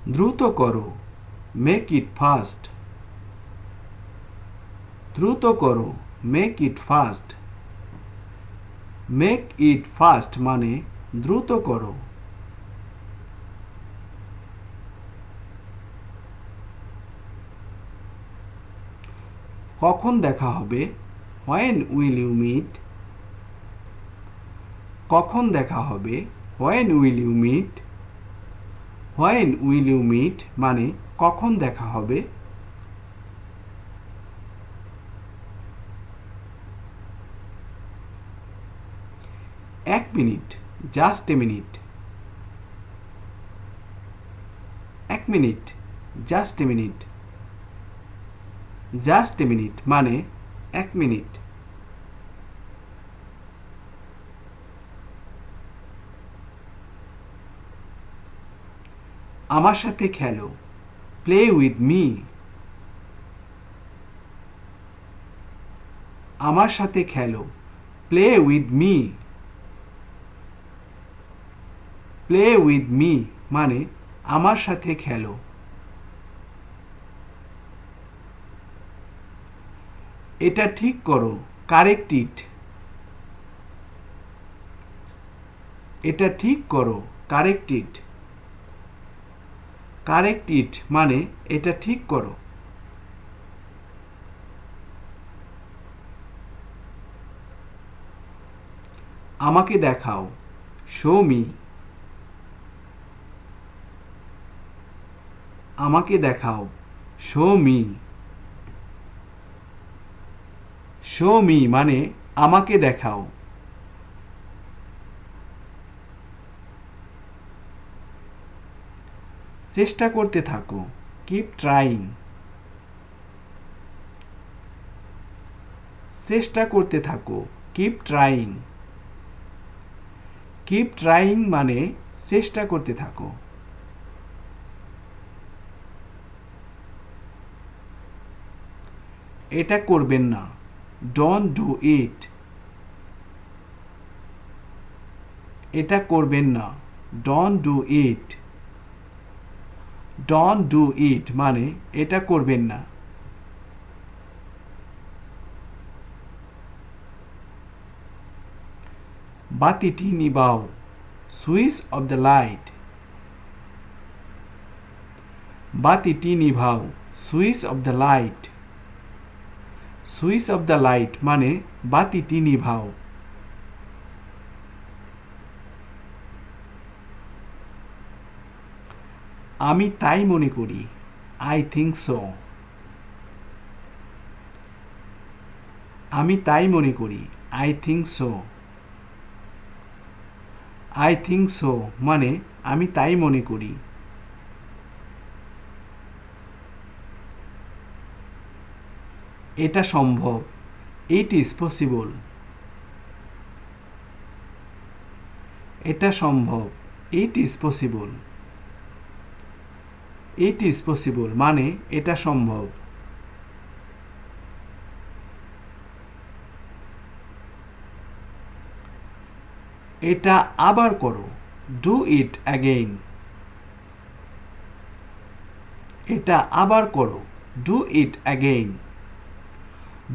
দ্রুত করো, make it fast. দ্রুত করো, make it fast. Make it fast মানে দ্রুত করো। কখন দেখা হবে? When will you meet? কখন দেখা হবে? When will you meet? When will you meet মানে কখন দেখা হবে? এক মিনিট, জাস্ট এ মিনিট। এক minute, just a minute. Just a minute মানে এক মিনিট। আমার সাথে খেলো, প্লে উইথ মি। আমার সাথে খেলো, play with me. Play with me মানে আমার সাথে খেলো। এটা ঠিক করো, কারেক্ট ইট। এটা ঠিক করো, কারেক্ট ইট। কারেক্ট ইট মানে এটা ঠিক করো। আমাকে দেখাও, শো মি। আমাকে দেখাও, শো মি। শো মি মানে আমাকে দেখাও। চেষ্টা করতে থাকো, কিপ ট্রাইং। চেষ্টা করতে থাকো, কিপ ট্রাইং। কিপ ট্রাইং মানে চেষ্টা করতে থাকো। এটা করবেন না, ডোন্ট ডু ইট। এটা করবেন না, don't do it. Don't do it মানে এটা করবেন না। বাতিটি নিবাও, সুইচ অফ দ্য লাইট। বাতিটি নিভাও, switch off the light. Switch off the light মানে বাতিটি নিভাও। আমি তাই মনে করি, আই থিঙ্ক সো। আমি তাই মনে করি, I think so. I think so মানে আমি তাই মনে করি। এটা সম্ভব, ইট ইজ পসিবল। এটা সম্ভব, it is possible. It is possible মানে এটা সম্ভব। এটা আবার করো, ডু ইট অ্যাগেইন। এটা আবার করো, do it again.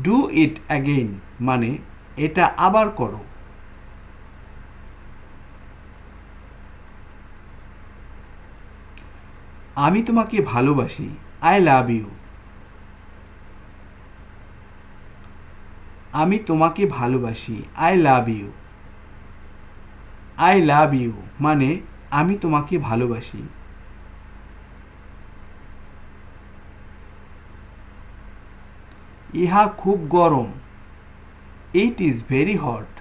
Do it again মানে এটা আবার করো। আমি তোমাকে ভালোবাসি, আই লাভ ইউ। আমি তোমাকে ভালোবাসি, I love you. I love you মানে আমি তোমাকে ভালোবাসি। ইহা খুব গরম, ইট ইজ ভেরি হট।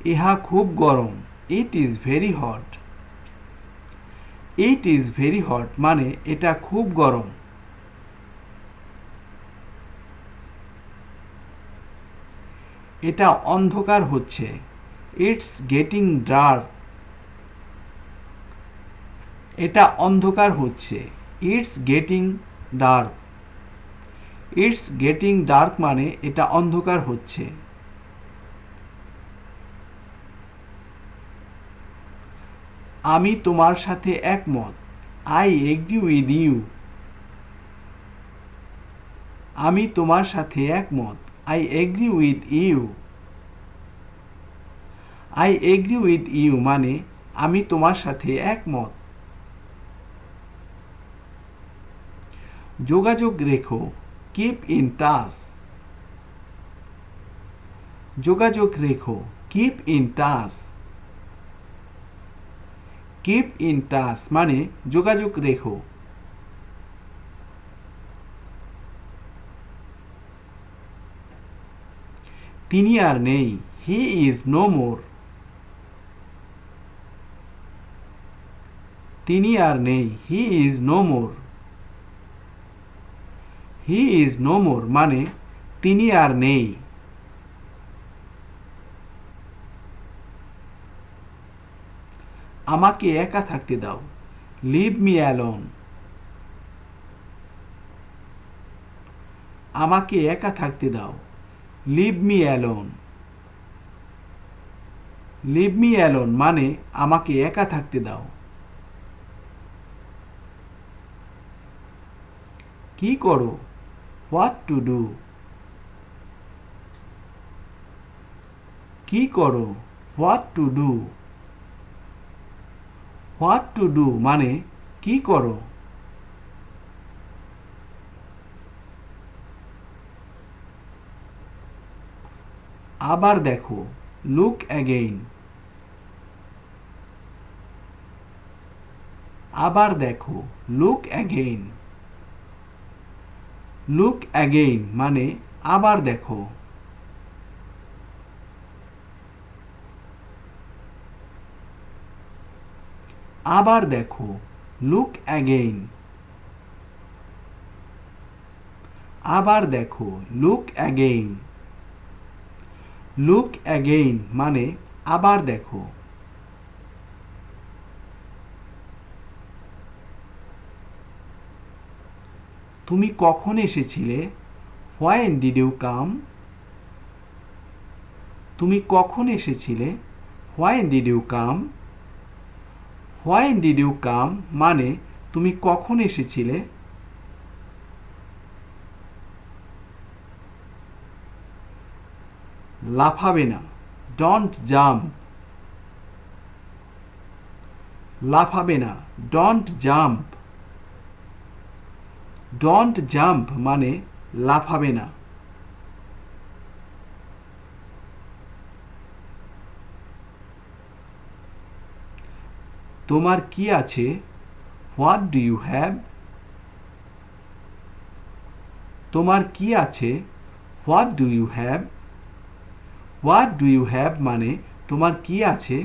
ইহা খুব গরম, it is very hot. It is very hot মানে এটা খুব গরম। এটা অন্ধকার হচ্ছে, ইটস গেটিং ডার্ক। এটা অন্ধকার হচ্ছে, it's getting dark. It's getting dark মানে এটা অন্ধকার হচ্ছে। আমি তোমার সাথে একমত। I agree with you. আমি তোমার সাথে একমত। I agree with you. I agree with you মানে আমি তোমার সাথে একমত। যোগাযোগ রেখো, keep in touch. যোগাযোগ রেখো, keep in touch. keep in touch মানে যোগাযোগ রেখো। তিনি আর নেই, he is no more. তিনি আর নেই, he is no more. he is no more মানে তিনি আর নেই। আমাকে একা থাকতে দাও, leave me alone. আমাকে একা থাকতে দাও, leave me alone. leave me alone মানে আমাকে একা থাকতে দাও। কি করো, what to do. কি করো, what to do. what to do মানে কি করো। আবার দেখো, look again. আবার দেখো, look again. look again মানে আবার দেখো। আবার দেখো, look again. আবার দেখো, look again. look again মানে আবার দেখো। তুমি কখন এসেছিলে, when did you come. তুমি কখন এসেছিলে, when did you come. when did you come মানে তুমি কখন এসেছিলে। লাফাবে না, don't jump. লাফাবে না, don't jump. don't jump মানে লাফাবে না। তোমার কি আছে, what do you have. তোমার কি আছে, what do you have. what do you have মানে তোমার কি আছে।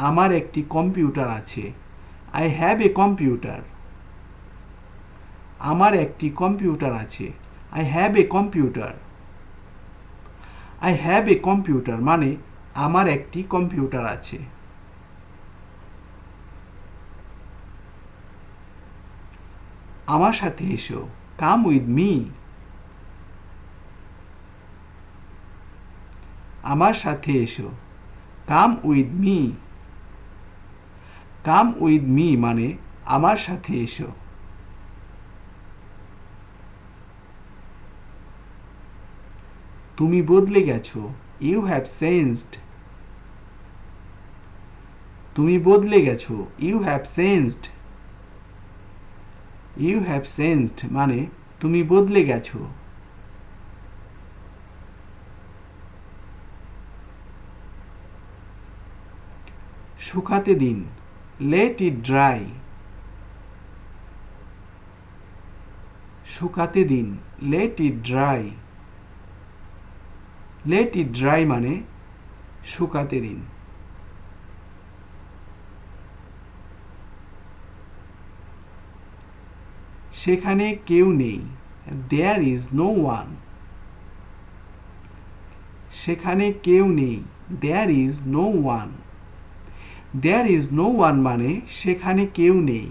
আমার একটি কম্পিউটার আছে, I have a computer. আমার একটি কম্পিউটার আছে, I have a computer. I have a computer মানে আমার একটি কম্পিউটার আছে। আমার সাথে এসো, come with me. আমার সাথে এসো, come with me. come with me মানে আমার সাথে এসো। তুমি বদলে গেছো, you have changed. তুমি বদলে গেছো, you have changed. you have changed মানে তুমি বদলে গেছো। শুকাতে দিন, let it dry. শুকাতে দিন, let it dry. let it dry মানে শুকাতে দিন। সেখানে কেউ নেই, there is no one. সেখানে কেউ নেই, there is no one. there is no one মানে সেখানে কেউ নেই।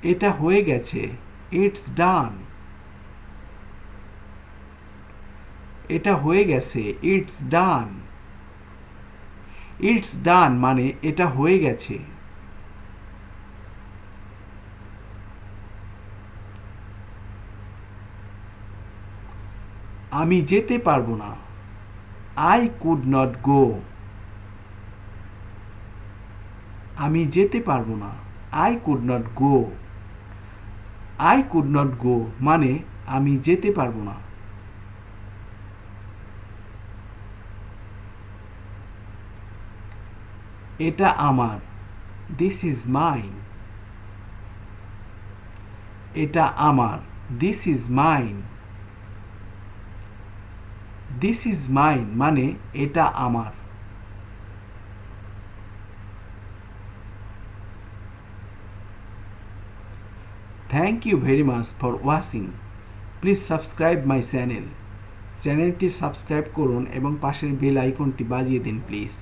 এটা হয়ে গেছে, ইটস ডান। এটা হয়ে গেছে, ইটস ডান। ইটস ডান মানে এটা হয়ে গেছে। আমি যেতে পারবো না, আই কুড নট গো। আমি যেতে পারবো না, I could not go. I could not go মানে আমি যেতে পারবো না। এটা আমার, দিস ইজ মাইন। এটা আমার, this is mine. This is mine মানে এটা আমার। Thank you very much for watching. Please subscribe my channel. চ্যানেলটি সাবস্ক্রাইব করুন এবং পাশের বেল আইকনটি বাজিয়ে দিন প্লিজ।